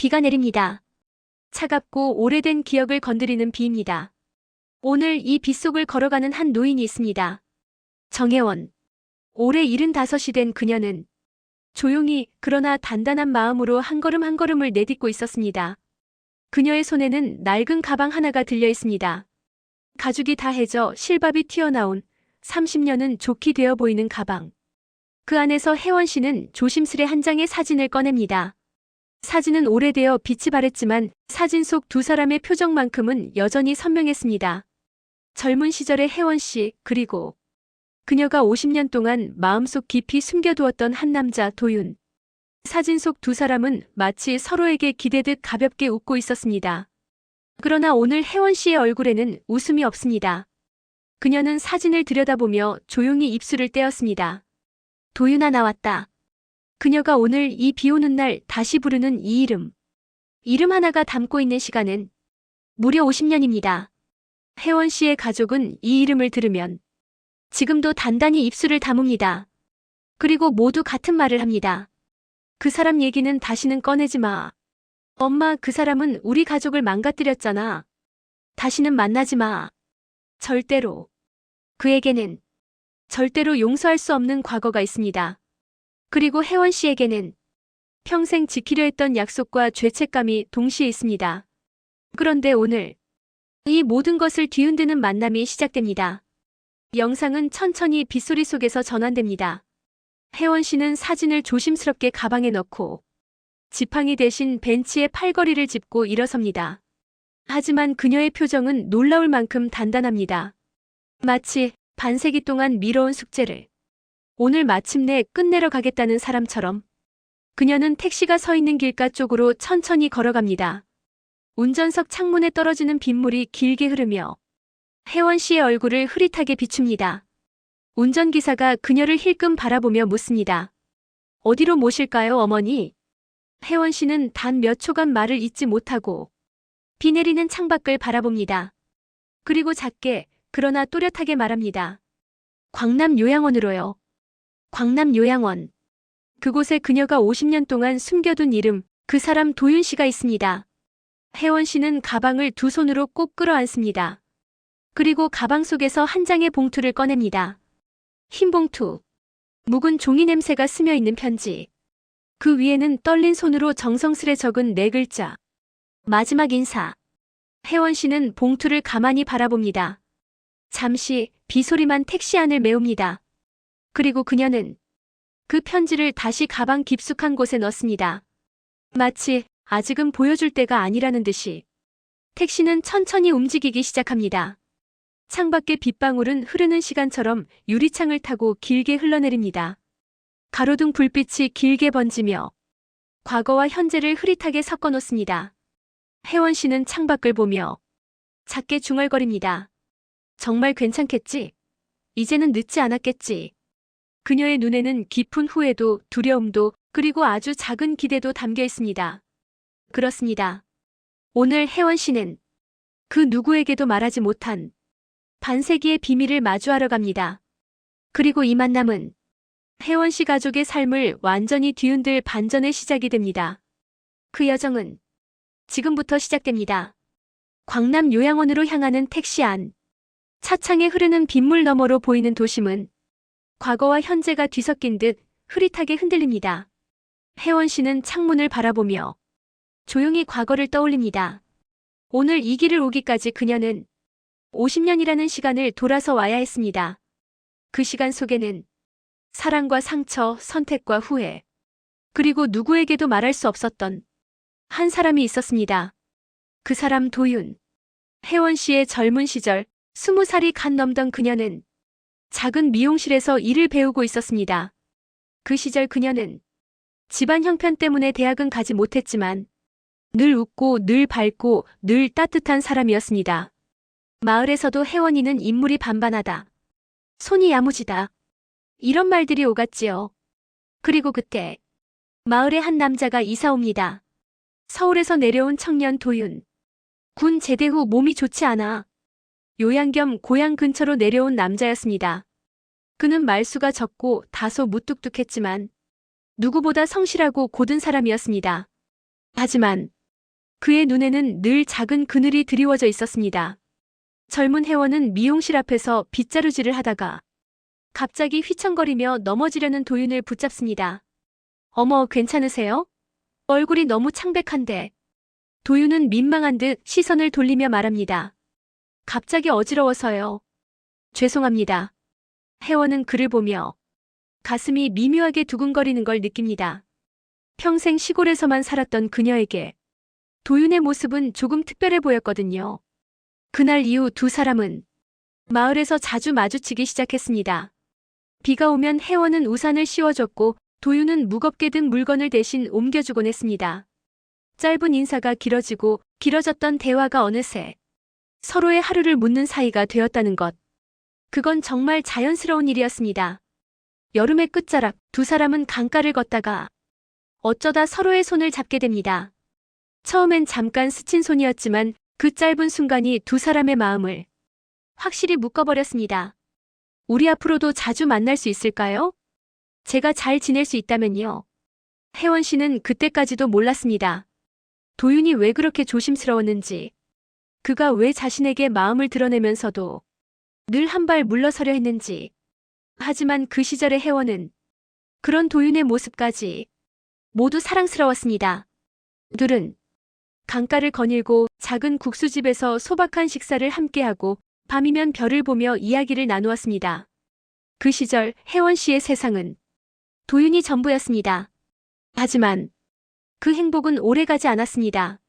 비가 내립니다. 차갑고 오래된 기억을 건드리는 비입니다. 오늘 이 빗속을 걸어가는 한 노인이 있습니다. 정혜원. 올해 75이 된 그녀는 조용히 그러나 단단한 마음으로 한 걸음 한 걸음을 내딛고 있었습니다. 그녀의 손에는 낡은 가방 하나가 들려 있습니다. 가죽이 다 해져 실밥이 튀어나온 30년은 좋게 되어 보이는 가방. 그 안에서 혜원 씨는 조심스레 한 장의 사진을 꺼냅니다. 사진은 오래되어 빛이 바랬지만 사진 속 두 사람의 표정만큼은 여전히 선명했습니다. 젊은 시절의 혜원 씨, 그리고 그녀가 50년 동안 마음속 깊이 숨겨두었던 한 남자 도윤. 사진 속 두 사람은 마치 서로에게 기대듯 가볍게 웃고 있었습니다. 그러나 오늘 혜원 씨의 얼굴에는 웃음이 없습니다. 그녀는 사진을 들여다보며 조용히 입술을 떼었습니다. 도윤아, 나왔다. 그녀가 오늘 이 비 오는 날 다시 부르는 이 이름. 이름 하나가 담고 있는 시간은 무려 50년입니다. 혜원 씨의 가족은 이 이름을 들으면 지금도 단단히 입술을 다뭅니다. 그리고 모두 같은 말을 합니다. 그 사람 얘기는 다시는 꺼내지 마. 엄마, 그 사람은 우리 가족을 망가뜨렸잖아. 다시는 만나지 마. 절대로. 그에게는 절대로 용서할 수 없는 과거가 있습니다. 그리고 혜원 씨에게는 평생 지키려 했던 약속과 죄책감이 동시에 있습니다. 그런데 오늘 이 모든 것을 뒤흔드는 만남이 시작됩니다. 영상은 천천히 빗소리 속에서 전환됩니다. 혜원 씨는 사진을 조심스럽게 가방에 넣고 지팡이 대신 벤치에 팔걸이를 짚고 일어섭니다. 하지만 그녀의 표정은 놀라울 만큼 단단합니다. 마치 반세기 동안 미뤄온 숙제를 오늘 마침내 끝내러 가겠다는 사람처럼. 그녀는 택시가 서 있는 길가 쪽으로 천천히 걸어갑니다. 운전석 창문에 떨어지는 빗물이 길게 흐르며 혜원 씨의 얼굴을 흐릿하게 비춥니다. 운전기사가 그녀를 힐끔 바라보며 묻습니다. 어디로 모실까요, 어머니? 혜원 씨는 단 몇 초간 말을 잇지 못하고 비 내리는 창밖을 바라봅니다. 그리고 작게 그러나 또렷하게 말합니다. 광남 요양원으로요. 광남 요양원. 그곳에 그녀가 50년 동안 숨겨둔 이름, 그 사람 도윤 씨가 있습니다. 혜원 씨는 가방을 두 손으로 꼭 끌어안습니다. 그리고 가방 속에서 한 장의 봉투를 꺼냅니다. 흰 봉투. 묵은 종이 냄새가 스며 있는 편지. 그 위에는 떨린 손으로 정성스레 적은 4글자. 마지막 인사. 혜원 씨는 봉투를 가만히 바라봅니다. 잠시 비소리만 택시 안을 메웁니다. 그리고 그녀는 그 편지를 다시 가방 깊숙한 곳에 넣습니다. 마치 아직은 보여줄 때가 아니라는 듯이. 택시는 천천히 움직이기 시작합니다. 창밖의 빗방울은 흐르는 시간처럼 유리창을 타고 길게 흘러내립니다. 가로등 불빛이 길게 번지며 과거와 현재를 흐릿하게 섞어 놓습니다. 혜원 씨는 창밖을 보며 작게 중얼거립니다. 정말 괜찮겠지? 이제는 늦지 않았겠지? 그녀의 눈에는 깊은 후회도 두려움도 그리고 아주 작은 기대도 담겨 있습니다. 그렇습니다. 오늘 혜원 씨는 그 누구에게도 말하지 못한 반세기의 비밀을 마주하러 갑니다. 그리고 이 만남은 혜원 씨 가족의 삶을 완전히 뒤흔들 반전의 시작이 됩니다. 그 여정은 지금부터 시작됩니다. 광남 요양원으로 향하는 택시 안. 차창에 흐르는 빗물 너머로 보이는 도심은 과거와 현재가 뒤섞인 듯 흐릿하게 흔들립니다. 혜원 씨는 창문을 바라보며 조용히 과거를 떠올립니다. 오늘 이 길을 오기까지 그녀는 50년이라는 시간을 돌아서 와야 했습니다. 그 시간 속에는 사랑과 상처, 선택과 후회, 그리고 누구에게도 말할 수 없었던 한 사람이 있었습니다. 그 사람 도윤. 혜원 씨의 젊은 시절 20살이 갓 넘던 그녀는 작은 미용실에서 일을 배우고 있었습니다. 그 시절 그녀는 집안 형편 때문에 대학은 가지 못했지만 늘 웃고 늘 밝고 늘 따뜻한 사람이었습니다. 마을에서도 혜원이는 인물이 반반하다. 손이 야무지다. 이런 말들이 오갔지요. 그리고 그때 마을에 한 남자가 이사 옵니다. 서울에서 내려온 청년 도윤. 군 제대 후 몸이 좋지 않아 요양 겸 고향 근처로 내려온 남자였습니다. 그는 말수가 적고 다소 무뚝뚝했지만 누구보다 성실하고 고든 사람이었습니다. 하지만 그의 눈에는 늘 작은 그늘이 드리워져 있었습니다. 젊은 혜원은 미용실 앞에서 빗자루질을 하다가 갑자기 휘청거리며 넘어지려는 도윤을 붙잡습니다. 어머, 괜찮으세요? 얼굴이 너무 창백한데. 도윤은 민망한 듯 시선을 돌리며 말합니다. 갑자기 어지러워서요. 죄송합니다. 혜원은 그를 보며 가슴이 미묘하게 두근거리는 걸 느낍니다. 평생 시골에서만 살았던 그녀에게 도윤의 모습은 조금 특별해 보였거든요. 그날 이후 두 사람은 마을에서 자주 마주치기 시작했습니다. 비가 오면 혜원은 우산을 씌워줬고 도윤은 무겁게 든 물건을 대신 옮겨주곤 했습니다. 짧은 인사가 길어지고 길어졌던 대화가 어느새 서로의 하루를 묻는 사이가 되었다는 것. 그건 정말 자연스러운 일이었습니다. 여름의 끝자락 두 사람은 강가를 걷다가 어쩌다 서로의 손을 잡게 됩니다. 처음엔 잠깐 스친 손이었지만 그 짧은 순간이 두 사람의 마음을 확실히 묶어버렸습니다. 우리 앞으로도 자주 만날 수 있을까요? 제가 잘 지낼 수 있다면요. 혜원 씨는 그때까지도 몰랐습니다. 도윤이 왜 그렇게 조심스러웠는지, 그가 왜 자신에게 마음을 드러내면서도 늘 한 발 물러서려 했는지. 하지만 그 시절의 혜원은 그런 도윤의 모습까지 모두 사랑스러웠습니다. 둘은 강가를 거닐고 작은 국수집에서 소박한 식사를 함께하고 밤이면 별을 보며 이야기를 나누었습니다. 그 시절 혜원 씨의 세상은 도윤이 전부였습니다. 하지만 그 행복은 오래가지 않았습니다.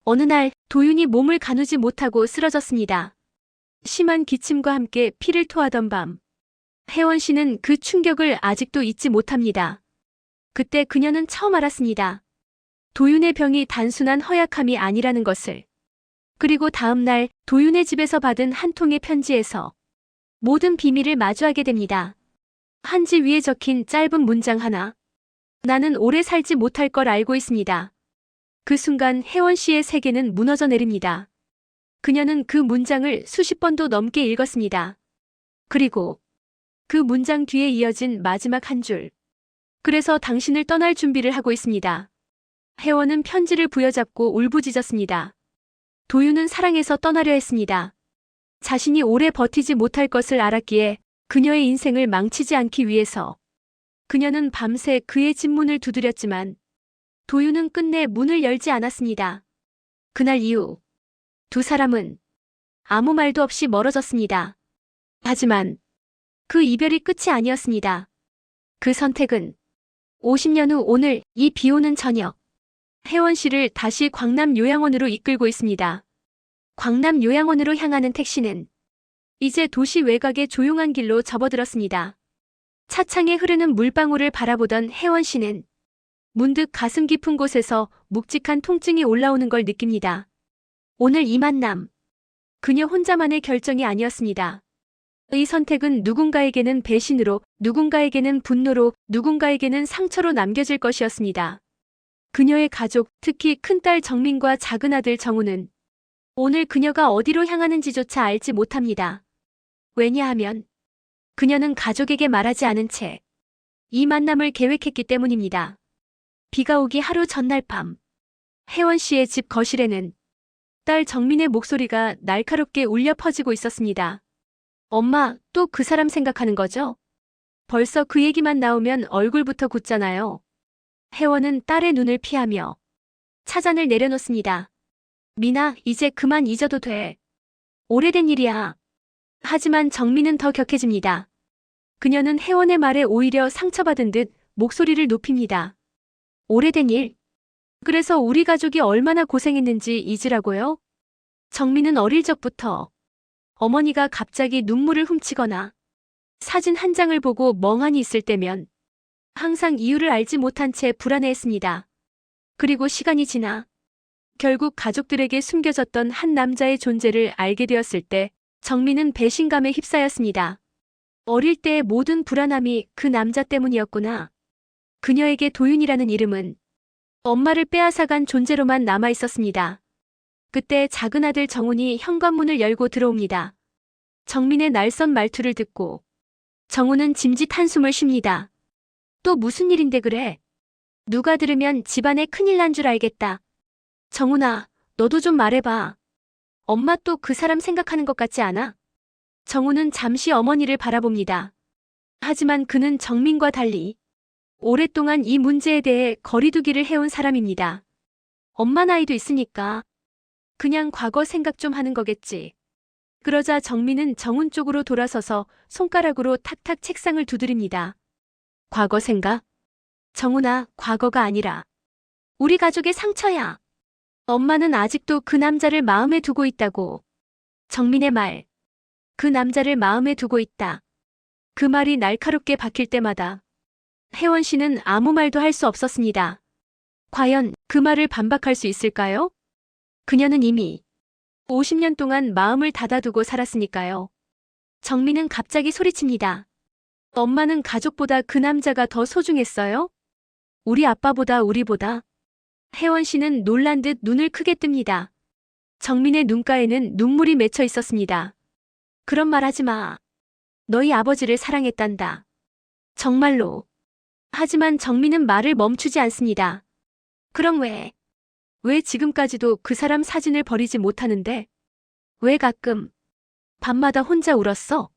어느 날 도윤이 몸을 가누지 못하고 쓰러졌습니다. 심한 기침과 함께 피를 토하던 밤, 혜원 씨는 그 충격을 아직도 잊지 못합니다. 그때 그녀는 처음 알았습니다. 도윤의 병이 단순한 허약함이 아니라는 것을. 그리고 다음 날 도윤의 집에서 받은 한 통의 편지에서 모든 비밀을 마주하게 됩니다. 한지 위에 적힌 짧은 문장 하나. 나는 오래 살지 못할 걸 알고 있습니다. 그 순간 혜원 씨의 세계는 무너져 내립니다. 그녀는 그 문장을 수십 번도 넘게 읽었습니다. 그리고 그 문장 뒤에 이어진 마지막 한 줄. 그래서 당신을 떠날 준비를 하고 있습니다. 혜원은 편지를 부여잡고 울부짖었습니다. 도윤은 사랑해서 떠나려 했습니다. 자신이 오래 버티지 못할 것을 알았기에 그녀의 인생을 망치지 않기 위해서. 그녀는 밤새 그의 집 문을 두드렸지만 도윤은 끝내 문을 열지 않았습니다. 그날 이후 두 사람은 아무 말도 없이 멀어졌습니다. 하지만 그 이별이 끝이 아니었습니다. 그 선택은 50년 후 오늘 이 비오는 저녁, 혜원 씨를 다시 광남 요양원으로 이끌고 있습니다. 광남 요양원으로 향하는 택시는 이제 도시 외곽의 조용한 길로 접어들었습니다. 차창에 흐르는 물방울을 바라보던 혜원 씨는 문득 가슴 깊은 곳에서 묵직한 통증이 올라오는 걸 느낍니다. 오늘 이 만남, 그녀 혼자만의 결정이 아니었습니다. 이 선택은 누군가에게는 배신으로, 누군가에게는 분노로, 누군가에게는 상처로 남겨질 것이었습니다. 그녀의 가족, 특히 큰딸 정민과 작은아들 정우는 오늘 그녀가 어디로 향하는지조차 알지 못합니다. 왜냐하면 그녀는 가족에게 말하지 않은 채 이 만남을 계획했기 때문입니다. 비가 오기 하루 전날 밤, 혜원 씨의 집 거실에는 딸 정민의 목소리가 날카롭게 울려 퍼지고 있었습니다. 엄마, 또 그 사람 생각하는 거죠? 벌써 그 얘기만 나오면 얼굴부터 굳잖아요. 혜원은 딸의 눈을 피하며 차잔을 내려놓습니다. 미나, 이제 그만 잊어도 돼. 오래된 일이야. 하지만 정민은 더 격해집니다. 그녀는 혜원의 말에 오히려 상처받은 듯 목소리를 높입니다. 오래된 일? 그래서 우리 가족이 얼마나 고생했는지 잊으라고요? 정민은 어릴 적부터 어머니가 갑자기 눈물을 훔치거나 사진 한 장을 보고 멍하니 있을 때면 항상 이유를 알지 못한 채 불안해했습니다. 그리고 시간이 지나 결국 가족들에게 숨겨졌던 한 남자의 존재를 알게 되었을 때 정민은 배신감에 휩싸였습니다. 어릴 때의 모든 불안함이 그 남자 때문이었구나. 그녀에게 도윤이라는 이름은 엄마를 빼앗아간 존재로만 남아있었습니다. 그때 작은 아들 정훈이 현관문을 열고 들어옵니다. 정민의 날선 말투를 듣고 정훈은 짐짓 한숨을 쉽니다. 또 무슨 일인데 그래? 누가 들으면 집안에 큰일 난 줄 알겠다. 정훈아, 너도 좀 말해봐. 엄마 또 그 사람 생각하는 것 같지 않아? 정훈은 잠시 어머니를 바라봅니다. 하지만 그는 정민과 달리 오랫동안 이 문제에 대해 거리두기를 해온 사람입니다. 엄마 나이도 있으니까 그냥 과거 생각 좀 하는 거겠지. 그러자 정민은 정훈 쪽으로 돌아서서 손가락으로 탁탁 책상을 두드립니다. 과거 생각? 정훈아, 과거가 아니라 우리 가족의 상처야. 엄마는 아직도 그 남자를 마음에 두고 있다고. 정민의 말. 그 남자를 마음에 두고 있다. 그 말이 날카롭게 박힐 때마다 혜원 씨는 아무 말도 할 수 없었습니다. 과연 그 말을 반박할 수 있을까요? 그녀는 이미 50년 동안 마음을 닫아두고 살았으니까요. 정민은 갑자기 소리칩니다. 엄마는 가족보다 그 남자가 더 소중했어요? 우리 아빠보다 우리보다? 혜원 씨는 놀란 듯 눈을 크게 뜹니다. 정민의 눈가에는 눈물이 맺혀 있었습니다. 그런 말 하지 마. 너희 아버지를 사랑했단다. 정말로. 하지만 정민은 말을 멈추지 않습니다. 그럼 왜 지금까지도 그 사람 사진을 버리지 못하는데? 왜 가끔 밤마다 혼자 울었어?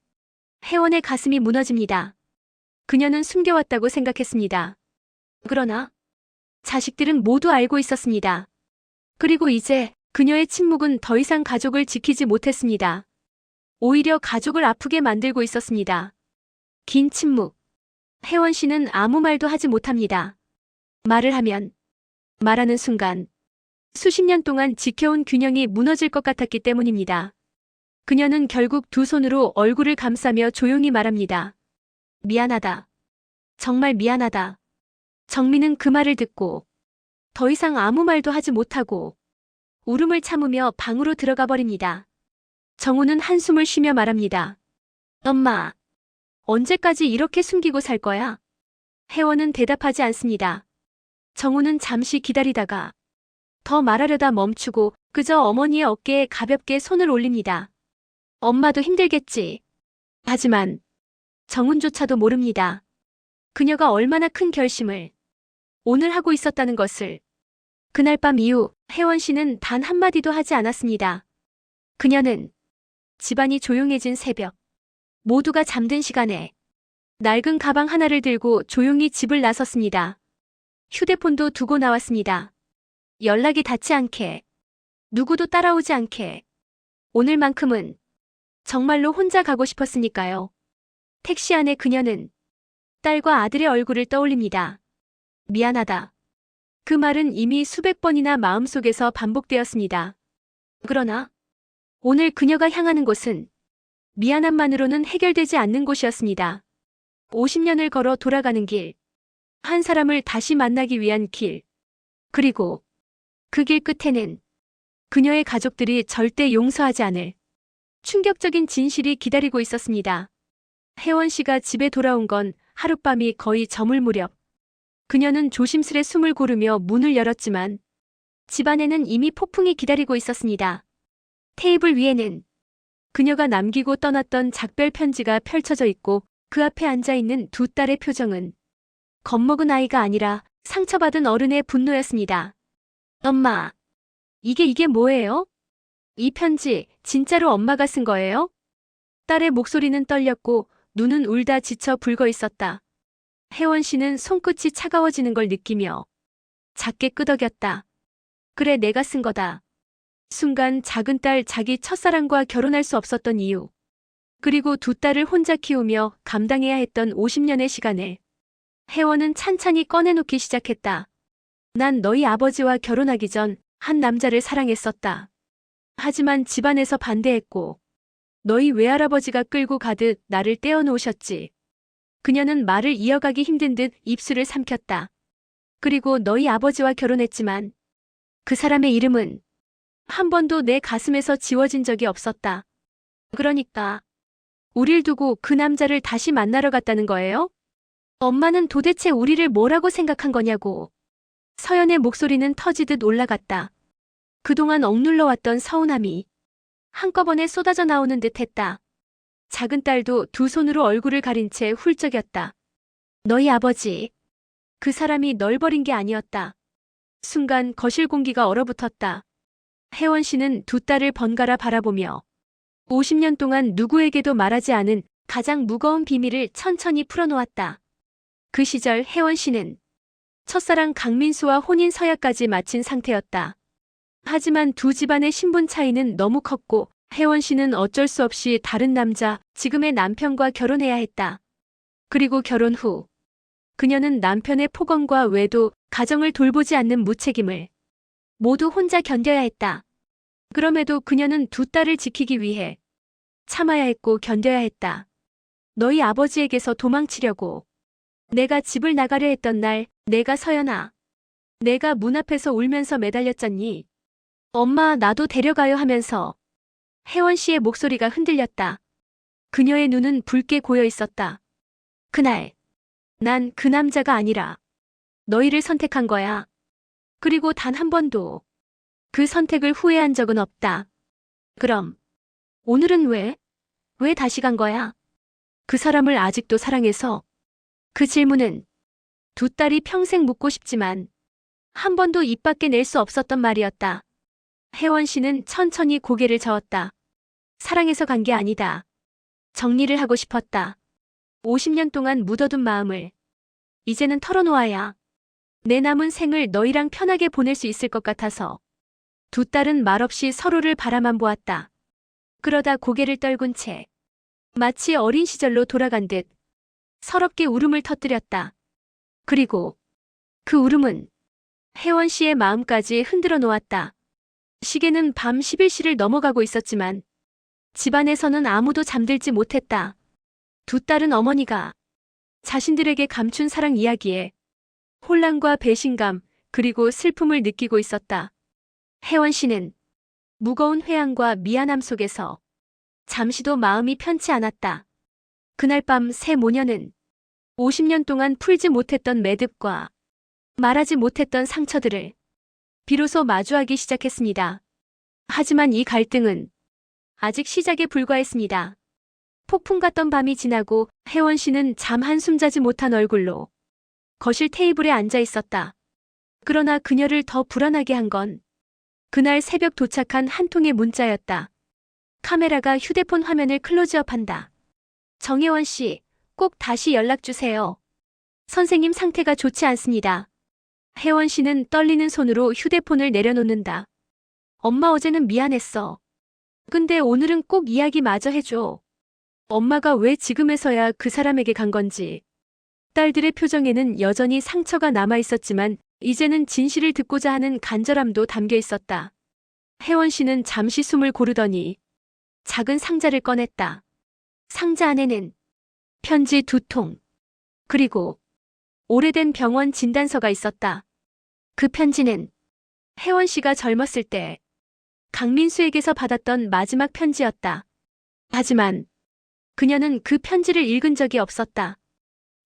혜원의 가슴이 무너집니다. 그녀는 숨겨왔다고 생각했습니다. 그러나 자식들은 모두 알고 있었습니다. 그리고 이제 그녀의 침묵은 더 이상 가족을 지키지 못했습니다. 오히려 가족을 아프게 만들고 있었습니다. 긴 침묵. 혜원 씨는 아무 말도 하지 못합니다. 말을 하면, 말하는 순간 수십 년 동안 지켜온 균형이 무너질 것 같았기 때문입니다. 그녀는 결국 두 손으로 얼굴을 감싸며 조용히 말합니다. 미안하다. 정말 미안하다. 정민은 그 말을 듣고 더 이상 아무 말도 하지 못하고 울음을 참으며 방으로 들어가 버립니다. 정우는 한숨을 쉬며 말합니다. 엄마, 언제까지 이렇게 숨기고 살 거야? 혜원은 대답하지 않습니다. 정우는 잠시 기다리다가 더 말하려다 멈추고 그저 어머니의 어깨에 가볍게 손을 올립니다. 엄마도 힘들겠지. 하지만 정훈조차도 모릅니다. 그녀가 얼마나 큰 결심을 오늘 하고 있었다는 것을. 그날 밤 이후 혜원 씨는 단 한마디도 하지 않았습니다. 그녀는 집안이 조용해진 새벽, 모두가 잠든 시간에 낡은 가방 하나를 들고 조용히 집을 나섰습니다. 휴대폰도 두고 나왔습니다. 연락이 닿지 않게, 누구도 따라오지 않게. 오늘만큼은 정말로 혼자 가고 싶었으니까요. 택시 안에 그녀는 딸과 아들의 얼굴을 떠올립니다. 미안하다. 그 말은 이미 수백 번이나 마음속에서 반복되었습니다. 그러나 오늘 그녀가 향하는 곳은 미안함만으로는 해결되지 않는 곳이었습니다. 50년을 걸어 돌아가는 길. 한 사람을 다시 만나기 위한 길. 그리고 그 길 끝에는 그녀의 가족들이 절대 용서하지 않을 충격적인 진실이 기다리고 있었습니다. 혜원 씨가 집에 돌아온 건 하룻밤이 거의 저물 무렵. 그녀는 조심스레 숨을 고르며 문을 열었지만 집안에는 이미 폭풍이 기다리고 있었습니다. 테이블 위에는 그녀가 남기고 떠났던 작별 편지가 펼쳐져 있고 그 앞에 앉아있는 두 딸의 표정은 겁먹은 아이가 아니라 상처받은 어른의 분노였습니다. 엄마, 이게 뭐예요? 이 편지 진짜로 엄마가 쓴 거예요? 딸의 목소리는 떨렸고 눈은 울다 지쳐 붉어 있었다. 혜원 씨는 손끝이 차가워지는 걸 느끼며 작게 끄덕였다. 그래, 내가 쓴 거다. 순간 작은 딸 자기 첫사랑과 결혼할 수 없었던 이유, 그리고 두 딸을 혼자 키우며 감당해야 했던 50년의 시간을 혜원은 찬찬히 꺼내놓기 시작했다. 난 너희 아버지와 결혼하기 전 한 남자를 사랑했었다. 하지만 집안에서 반대했고 너희 외할아버지가 끌고 가듯 나를 떼어놓으셨지. 그녀는 말을 이어가기 힘든 듯 입술을 삼켰다. 그리고 너희 아버지와 결혼했지만 그 사람의 이름은 한 번도 내 가슴에서 지워진 적이 없었다. 그러니까 우릴 두고 그 남자를 다시 만나러 갔다는 거예요? 엄마는 도대체 우리를 뭐라고 생각한 거냐고. 서연의 목소리는 터지듯 올라갔다. 그동안 억눌러왔던 서운함이 한꺼번에 쏟아져 나오는 듯 했다. 작은 딸도 두 손으로 얼굴을 가린 채 훌쩍였다. 너희 아버지, 그 사람이 널 버린 게 아니었다. 순간 거실 공기가 얼어붙었다. 혜원 씨는 두 딸을 번갈아 바라보며 50년 동안 누구에게도 말하지 않은 가장 무거운 비밀을 천천히 풀어놓았다. 그 시절 혜원 씨는 첫사랑 강민수와 혼인 서약까지 마친 상태였다. 하지만 두 집안의 신분 차이는 너무 컸고 혜원 씨는 어쩔 수 없이 다른 남자, 지금의 남편과 결혼해야 했다. 그리고 결혼 후 그녀는 남편의 폭언과 외도, 가정을 돌보지 않는 무책임을 모두 혼자 견뎌야 했다. 그럼에도 그녀는 두 딸을 지키기 위해 참아야 했고 견뎌야 했다. 너희 아버지에게서 도망치려고 내가 집을 나가려 했던 날, 내가 서연아. 내가 문 앞에서 울면서 매달렸잖니. 엄마 나도 데려가요 하면서 혜원 씨의 목소리가 흔들렸다. 그녀의 눈은 붉게 고여 있었다. 그날 난 그 남자가 아니라 너희를 선택한 거야. 그리고 단 한 번도 그 선택을 후회한 적은 없다. 그럼 오늘은 왜 다시 간 거야? 그 사람을 아직도 사랑해서? 그 질문은 두 딸이 평생 묻고 싶지만 한 번도 입 밖에 낼 수 없었던 말이었다. 혜원 씨는 천천히 고개를 저었다. 사랑해서 간 게 아니다. 정리를 하고 싶었다. 50년 동안 묻어둔 마음을 이제는 털어놓아야 내 남은 생을 너희랑 편하게 보낼 수 있을 것 같아서. 두 딸은 말없이 서로를 바라만 보았다. 그러다 고개를 떨군 채 마치 어린 시절로 돌아간 듯 서럽게 울음을 터뜨렸다. 그리고 그 울음은 혜원 씨의 마음까지 흔들어 놓았다. 시계는 밤 11시를 넘어가고 있었지만 집안에서는 아무도 잠들지 못했다. 두 딸은 어머니가 자신들에게 감춘 사랑 이야기에 혼란과 배신감 그리고 슬픔을 느끼고 있었다. 혜원 씨는 무거운 회한과 미안함 속에서 잠시도 마음이 편치 않았다. 그날 밤 새 모녀는 50년 동안 풀지 못했던 매듭과 말하지 못했던 상처들을 비로소 마주하기 시작했습니다. 하지만 이 갈등은 아직 시작에 불과했습니다. 폭풍 같던 밤이 지나고 혜원 씨는 잠 한숨 자지 못한 얼굴로 거실 테이블에 앉아 있었다. 그러나 그녀를 더 불안하게 한 건 그날 새벽 도착한 한 통의 문자였다. 카메라가 휴대폰 화면을 클로즈업한다. 정혜원 씨, 꼭 다시 연락주세요. 선생님 상태가 좋지 않습니다. 혜원 씨는 떨리는 손으로 휴대폰을 내려놓는다. 엄마 어제는 미안했어. 근데 오늘은 꼭 이야기 마저 해줘. 엄마가 왜 지금에서야 그 사람에게 간 건지. 딸들의 표정에는 여전히 상처가 남아 있었지만 이제는 진실을 듣고자 하는 간절함도 담겨 있었다. 혜원 씨는 잠시 숨을 고르더니 작은 상자를 꺼냈다. 상자 안에는 편지 2통, 그리고 오래된 병원 진단서가 있었다. 그 편지는 혜원 씨가 젊었을 때 강민수에게서 받았던 마지막 편지였다. 하지만 그녀는 그 편지를 읽은 적이 없었다.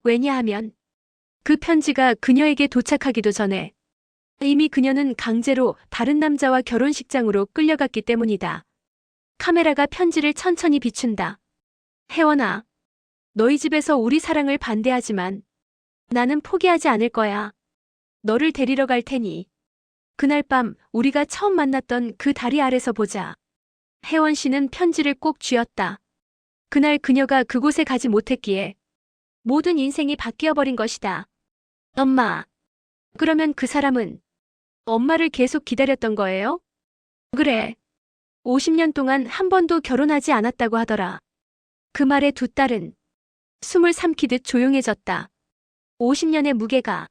왜냐하면 그 편지가 그녀에게 도착하기도 전에 이미 그녀는 강제로 다른 남자와 결혼식장으로 끌려갔기 때문이다. 카메라가 편지를 천천히 비춘다. 혜원아, 너희 집에서 우리 사랑을 반대하지만 나는 포기하지 않을 거야. 너를 데리러 갈 테니 그날 밤 우리가 처음 만났던 그 다리 아래서 보자. 혜원 씨는 편지를 꼭 쥐었다. 그날 그녀가 그곳에 가지 못했기에 모든 인생이 바뀌어버린 것이다. 엄마, 그러면 그 사람은 엄마를 계속 기다렸던 거예요? 그래. 50년 동안 한 번도 결혼하지 않았다고 하더라. 그 말에 두 딸은 숨을 삼키듯 조용해졌다. 50년의 무게가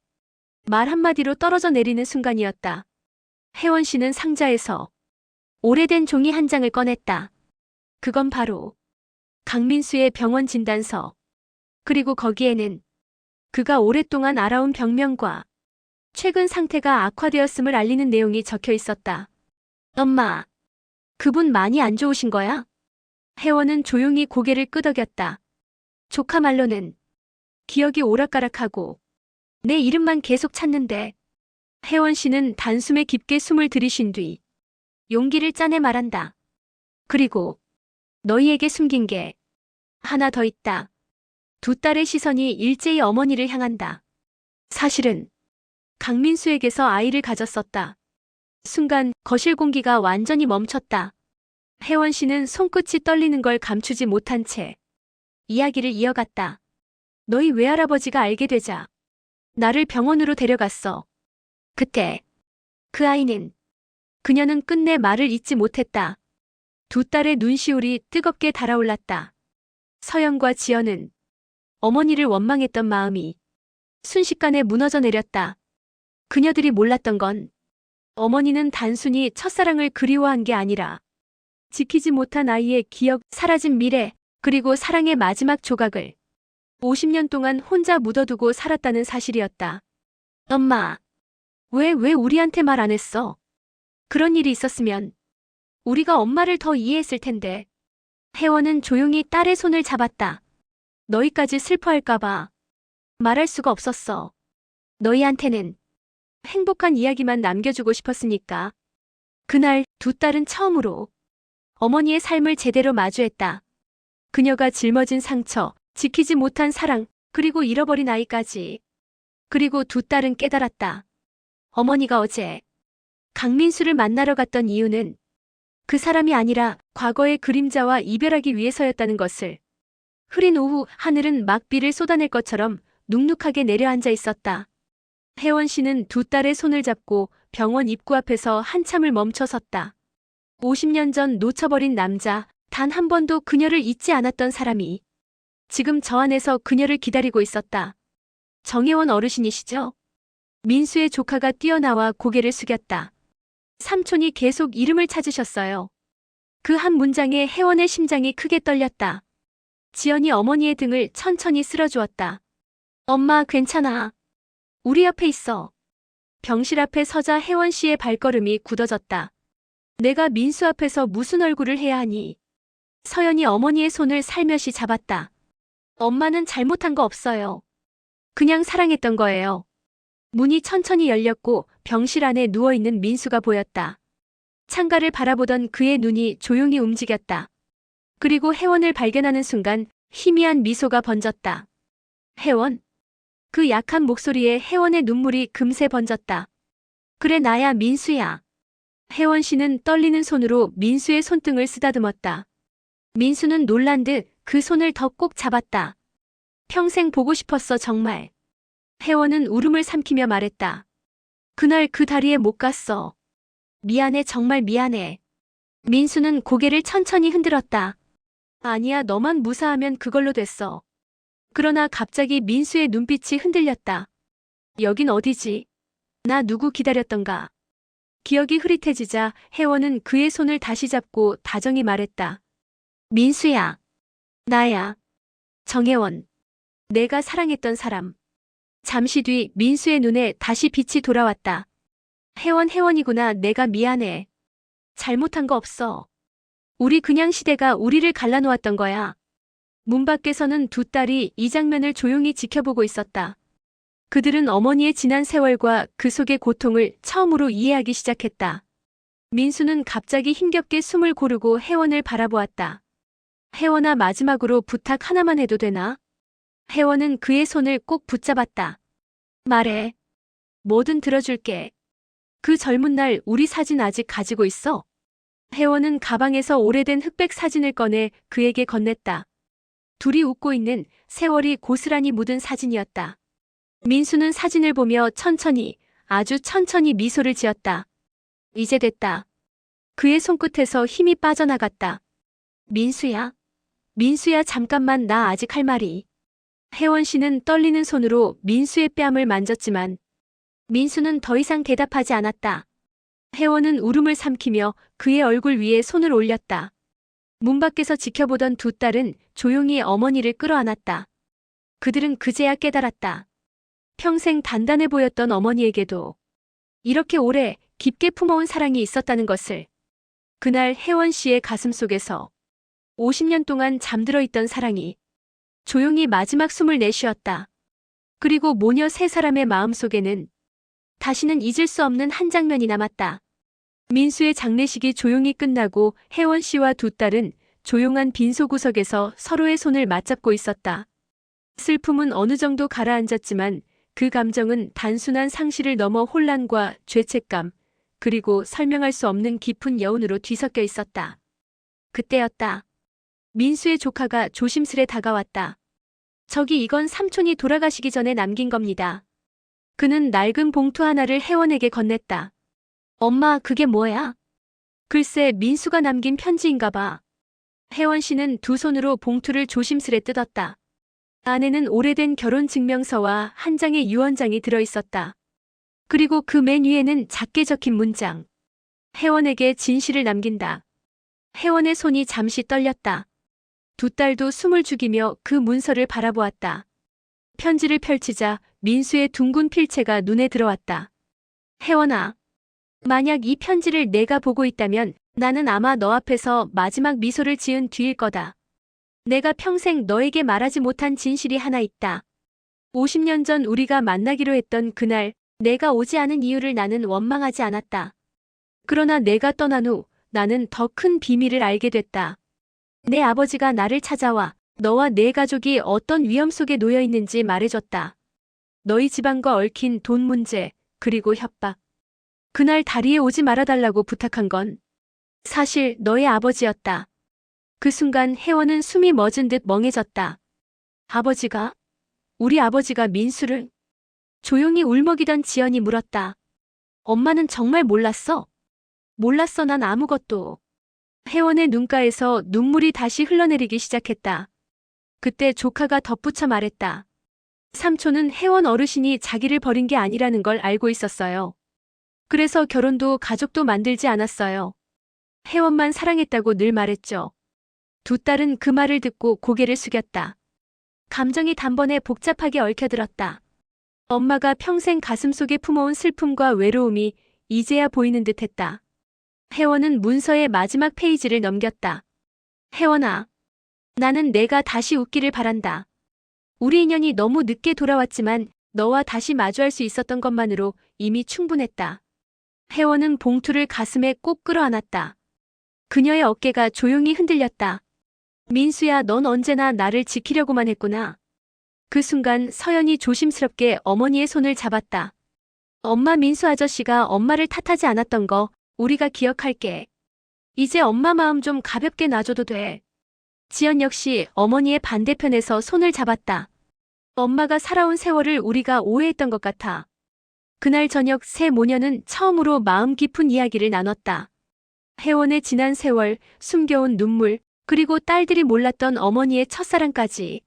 말 한마디로 떨어져 내리는 순간이었다. 혜원 씨는 상자에서 오래된 종이 한 장을 꺼냈다. 그건 바로 강민수의 병원 진단서. 그리고 거기에는 그가 오랫동안 알아온 병명과 최근 상태가 악화되었음을 알리는 내용이 적혀 있었다. 엄마, 그분 많이 안 좋으신 거야? 혜원은 조용히 고개를 끄덕였다. 조카 말로는 기억이 오락가락하고 내 이름만 계속 찾는데. 혜원 씨는 단숨에 깊게 숨을 들이쉰 뒤 용기를 짜내 말한다. 그리고 너희에게 숨긴 게 하나 더 있다. 두 딸의 시선이 일제히 어머니를 향한다. 사실은 강민수에게서 아이를 가졌었다. 순간 거실 공기가 완전히 멈췄다. 혜원 씨는 손끝이 떨리는 걸 감추지 못한 채 이야기를 이어갔다. 너희 외할아버지가 알게 되자 나를 병원으로 데려갔어. 그때 그 아이는 그녀는 끝내 말을 잇지 못했다. 두 딸의 눈시울이 뜨겁게 달아올랐다. 서연과 지연은 어머니를 원망했던 마음이 순식간에 무너져 내렸다. 그녀들이 몰랐던 건 어머니는 단순히 첫사랑을 그리워한 게 아니라 지키지 못한 아이의 기억, 사라진 미래, 그리고 사랑의 마지막 조각을 50년 동안 혼자 묻어두고 살았다는 사실이었다. 엄마, 왜 우리한테 말 안 했어? 그런 일이 있었으면 우리가 엄마를 더 이해했을 텐데. 혜원은 조용히 딸의 손을 잡았다. 너희까지 슬퍼할까봐 말할 수가 없었어. 너희한테는 행복한 이야기만 남겨주고 싶었으니까. 그날 두 딸은 처음으로 어머니의 삶을 제대로 마주했다. 그녀가 짊어진 상처, 지키지 못한 사랑, 그리고 잃어버린 아이까지. 그리고 두 딸은 깨달았다. 어머니가 어제 강민수를 만나러 갔던 이유는 그 사람이 아니라 과거의 그림자와 이별하기 위해서였다는 것을. 흐린 오후 하늘은 막 비를 쏟아낼 것처럼 눅눅하게 내려앉아 있었다. 혜원 씨는 두 딸의 손을 잡고 병원 입구 앞에서 한참을 멈춰 섰다. 50년 전 놓쳐버린 남자, 단 한 번도 그녀를 잊지 않았던 사람이 지금 저 안에서 그녀를 기다리고 있었다. 정혜원 어르신이시죠? 민수의 조카가 뛰어나와 고개를 숙였다. 삼촌이 계속 이름을 찾으셨어요. 그 한 문장에 혜원의 심장이 크게 떨렸다. 지연이 어머니의 등을 천천히 쓸어주었다. 엄마, 괜찮아. 우리 옆에 있어. 병실 앞에 서자 혜원 씨의 발걸음이 굳어졌다. 내가 민수 앞에서 무슨 얼굴을 해야 하니? 서연이 어머니의 손을 살며시 잡았다. 엄마는 잘못한 거 없어요. 그냥 사랑했던 거예요. 문이 천천히 열렸고 병실 안에 누워있는 민수가 보였다. 창가를 바라보던 그의 눈이 조용히 움직였다. 그리고 혜원을 발견하는 순간 희미한 미소가 번졌다. 혜원? 그 약한 목소리에 혜원의 눈물이 금세 번졌다. 그래, 나야, 민수야. 혜원 씨는 떨리는 손으로 민수의 손등을 쓰다듬었다. 민수는 놀란 듯 그 손을 더 꼭 잡았다. 평생 보고 싶었어, 정말. 혜원은 울음을 삼키며 말했다. 그날 그 다리에 못 갔어. 미안해, 정말 미안해. 민수는 고개를 천천히 흔들었다. 아니야, 너만 무사하면 그걸로 됐어. 그러나 갑자기 민수의 눈빛이 흔들렸다. 여긴 어디지? 나 누구 기다렸던가? 기억이 흐릿해지자 혜원은 그의 손을 다시 잡고 다정히 말했다. 민수야. 나야. 정혜원. 내가 사랑했던 사람. 잠시 뒤 민수의 눈에 다시 빛이 돌아왔다. 혜원이구나. 내가 미안해. 잘못한 거 없어. 우리 그냥 시대가 우리를 갈라놓았던 거야. 문 밖에서는 두 딸이 이 장면을 조용히 지켜보고 있었다. 그들은 어머니의 지난 세월과 그 속의 고통을 처음으로 이해하기 시작했다. 민수는 갑자기 힘겹게 숨을 고르고 혜원을 바라보았다. 혜원아, 마지막으로 부탁 하나만 해도 되나? 혜원은 그의 손을 꼭 붙잡았다. 말해. 뭐든 들어줄게. 그 젊은 날 우리 사진 아직 가지고 있어? 혜원은 가방에서 오래된 흑백 사진을 꺼내 그에게 건넸다. 둘이 웃고 있는 세월이 고스란히 묻은 사진이었다. 민수는 사진을 보며 천천히, 아주 천천히 미소를 지었다. 이제 됐다. 그의 손끝에서 힘이 빠져나갔다. 민수야? 민수야, 잠깐만, 나 아직 할 말이. 혜원 씨는 떨리는 손으로 민수의 뺨을 만졌지만 민수는 더 이상 대답하지 않았다. 혜원은 울음을 삼키며 그의 얼굴 위에 손을 올렸다. 문 밖에서 지켜보던 두 딸은 조용히 어머니를 끌어안았다. 그들은 그제야 깨달았다. 평생 단단해 보였던 어머니에게도 이렇게 오래 깊게 품어온 사랑이 있었다는 것을. 그날 혜원 씨의 가슴 속에서 50년 동안 잠들어 있던 사랑이 조용히 마지막 숨을 내쉬었다. 그리고 모녀 세 사람의 마음속에는 다시는 잊을 수 없는 한 장면이 남았다. 민수의 장례식이 조용히 끝나고 혜원 씨와 두 딸은 조용한 빈소구석에서 서로의 손을 맞잡고 있었다. 슬픔은 어느 정도 가라앉았지만 그 감정은 단순한 상실을 넘어 혼란과 죄책감, 그리고 설명할 수 없는 깊은 여운으로 뒤섞여 있었다. 그때였다. 민수의 조카가 조심스레 다가왔다. 저기 이건 삼촌이 돌아가시기 전에 남긴 겁니다. 그는 낡은 봉투 하나를 혜원에게 건넸다. 엄마, 그게 뭐야? 글쎄, 민수가 남긴 편지인가 봐. 혜원 씨는 두 손으로 봉투를 조심스레 뜯었다. 안에는 오래된 결혼 증명서와 한 장의 유언장이 들어있었다. 그리고 그 맨 위에는 작게 적힌 문장. 혜원에게 진실을 남긴다. 혜원의 손이 잠시 떨렸다. 두 딸도 숨을 죽이며 그 문서를 바라보았다. 편지를 펼치자 민수의 둥근 필체가 눈에 들어왔다. 혜원아, 만약 이 편지를 내가 보고 있다면 나는 아마 너 앞에서 마지막 미소를 지은 뒤일 거다. 내가 평생 너에게 말하지 못한 진실이 하나 있다. 50년 전 우리가 만나기로 했던 그날, 내가 오지 않은 이유를 나는 원망하지 않았다. 그러나 내가 떠난 후 나는 더 큰 비밀을 알게 됐다. 내 아버지가 나를 찾아와 너와 내 가족이 어떤 위험 속에 놓여 있는지 말해줬다. 너희 집안과 얽힌 돈 문제, 그리고 협박. 그날 다리에 오지 말아달라고 부탁한 건 사실 너의 아버지였다. 그 순간 혜원은 숨이 멎은 듯 멍해졌다. 아버지가? 우리 아버지가 민수를? 조용히 울먹이던 지연이 물었다. 엄마는 정말 몰랐어? 몰랐어, 난 아무것도. 혜원의 눈가에서 눈물이 다시 흘러내리기 시작했다. 그때 조카가 덧붙여 말했다. 삼촌은 혜원 어르신이 자기를 버린 게 아니라는 걸 알고 있었어요. 그래서 결혼도 가족도 만들지 않았어요. 혜원만 사랑했다고 늘 말했죠. 두 딸은 그 말을 듣고 고개를 숙였다. 감정이 단번에 복잡하게 얽혀들었다. 엄마가 평생 가슴속에 품어온 슬픔과 외로움이 이제야 보이는 듯했다. 혜원은 문서의 마지막 페이지를 넘겼다. 혜원아, 나는 내가 다시 웃기를 바란다. 우리 인연이 너무 늦게 돌아왔지만 너와 다시 마주할 수 있었던 것만으로 이미 충분했다. 혜원은 봉투를 가슴에 꼭 끌어안았다. 그녀의 어깨가 조용히 흔들렸다. 민수야, 넌 언제나 나를 지키려고만 했구나. 그 순간 서연이 조심스럽게 어머니의 손을 잡았다. 엄마, 민수 아저씨가 엄마를 탓하지 않았던 거 우리가 기억할게. 이제 엄마 마음 좀 가볍게 놔줘도 돼. 지연 역시 어머니의 반대편에서 손을 잡았다. 엄마가 살아온 세월을 우리가 오해했던 것 같아. 그날 저녁 세 모녀는 처음으로 마음 깊은 이야기를 나눴다. 혜원의 지난 세월, 숨겨온 눈물, 그리고 딸들이 몰랐던 어머니의 첫사랑까지.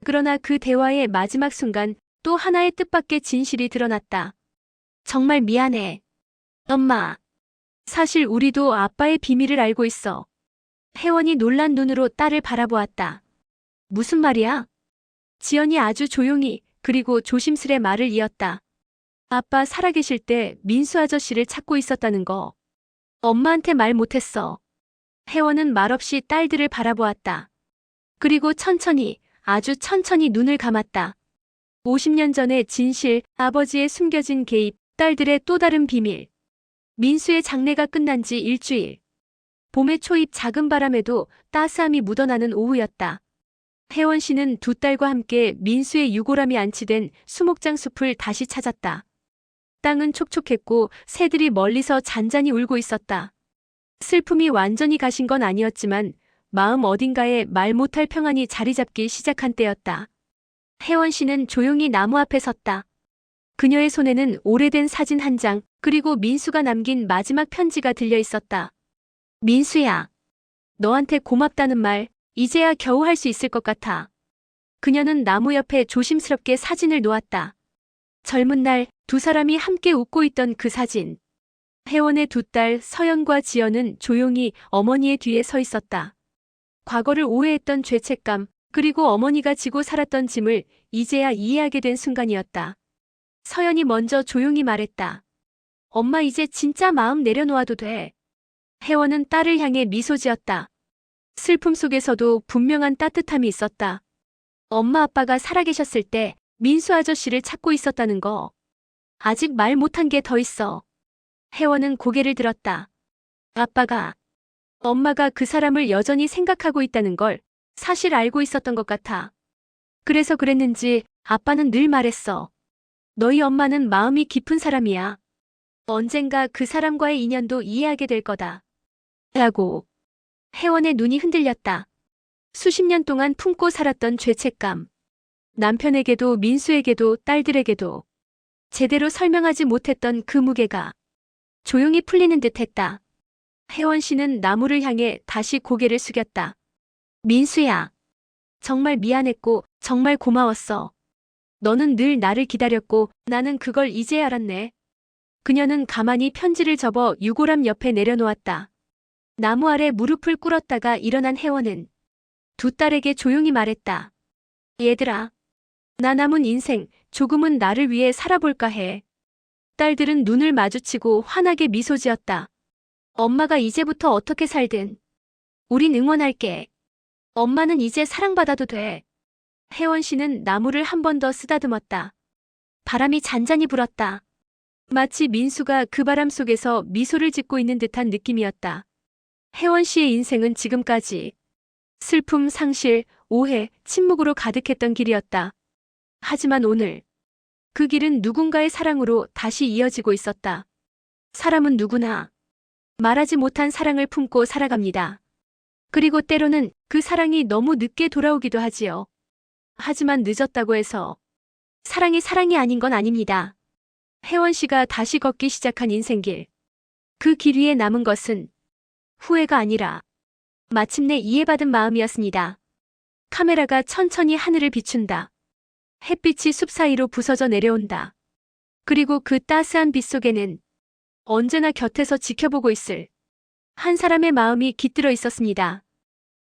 그러나 그 대화의 마지막 순간 또 하나의 뜻밖의 진실이 드러났다. 정말 미안해. 엄마. 사실 우리도 아빠의 비밀을 알고 있어. 혜원이 놀란 눈으로 딸을 바라보았다. 무슨 말이야? 지연이 아주 조용히 그리고 조심스레 말을 이었다. 아빠 살아계실 때 민수 아저씨를 찾고 있었다는 거. 엄마한테 말 못했어. 혜원은 말없이 딸들을 바라보았다. 그리고 천천히, 아주 천천히 눈을 감았다. 50년 전의 진실, 아버지의 숨겨진 개입, 딸들의 또 다른 비밀. 민수의 장례가 끝난 지 일주일. 봄의 초입 작은 바람에도 따스함이 묻어나는 오후였다. 혜원 씨는 두 딸과 함께 민수의 유골함이 안치된 수목장 숲을 다시 찾았다. 땅은 촉촉했고 새들이 멀리서 잔잔히 울고 있었다. 슬픔이 완전히 가신 건 아니었지만 마음 어딘가에 말 못할 평안이 자리 잡기 시작한 때였다. 혜원 씨는 조용히 나무 앞에 섰다. 그녀의 손에는 오래된 사진 한 장, 그리고 민수가 남긴 마지막 편지가 들려 있었다. 민수야, 너한테 고맙다는 말, 이제야 겨우 할 수 있을 것 같아. 그녀는 나무 옆에 조심스럽게 사진을 놓았다. 젊은 날 두 사람이 함께 웃고 있던 그 사진. 혜원의 두 딸 서연과 지연은 조용히 어머니의 뒤에 서 있었다. 과거를 오해했던 죄책감, 그리고 어머니가 지고 살았던 짐을 이제야 이해하게 된 순간이었다. 서연이 먼저 조용히 말했다. 엄마, 이제 진짜 마음 내려놓아도 돼. 혜원은 딸을 향해 미소 지었다. 슬픔 속에서도 분명한 따뜻함이 있었다. 엄마 아빠가 살아계셨을 때 민수 아저씨를 찾고 있었다는 거. 아직 말 못한 게 더 있어. 혜원은 고개를 들었다. 아빠가, 엄마가 그 사람을 여전히 생각하고 있다는 걸 사실 알고 있었던 것 같아. 그래서 그랬는지 아빠는 늘 말했어. 너희 엄마는 마음이 깊은 사람이야. 언젠가 그 사람과의 인연도 이해하게 될 거다. 라고. 혜원의 눈이 흔들렸다. 수십 년 동안 품고 살았던 죄책감. 남편에게도 민수에게도 딸들에게도 제대로 설명하지 못했던 그 무게가 조용히 풀리는 듯 했다. 혜원 씨는 나무를 향해 다시 고개를 숙였다. 민수야. 정말 미안했고 정말 고마웠어. 너는 늘 나를 기다렸고 나는 그걸 이제 알았네. 그녀는 가만히 편지를 접어 유골함 옆에 내려놓았다. 나무 아래 무릎을 꿇었다가 일어난 혜원은 두 딸에게 조용히 말했다. 얘들아. 나 남은 인생 조금은 나를 위해 살아볼까 해. 딸들은 눈을 마주치고 환하게 미소 지었다. 엄마가 이제부터 어떻게 살든 우린 응원할게. 엄마는 이제 사랑받아도 돼. 혜원 씨는 나무를 한 번 더 쓰다듬었다. 바람이 잔잔히 불었다. 마치 민수가 그 바람 속에서 미소를 짓고 있는 듯한 느낌이었다. 혜원 씨의 인생은 지금까지 슬픔, 상실, 오해, 침묵으로 가득했던 길이었다. 하지만 오늘 그 길은 누군가의 사랑으로 다시 이어지고 있었다. 사람은 누구나 말하지 못한 사랑을 품고 살아갑니다. 그리고 때로는 그 사랑이 너무 늦게 돌아오기도 하지요. 하지만 늦었다고 해서 사랑이 아닌 건 아닙니다. 혜원 씨가 다시 걷기 시작한 인생길. 그 길 위에 남은 것은 후회가 아니라 마침내 이해받은 마음이었습니다. 카메라가 천천히 하늘을 비춘다. 햇빛이 숲 사이로 부서져 내려온다. 그리고 그 따스한 빛 속에는 언제나 곁에서 지켜보고 있을 한 사람의 마음이 깃들어 있었습니다.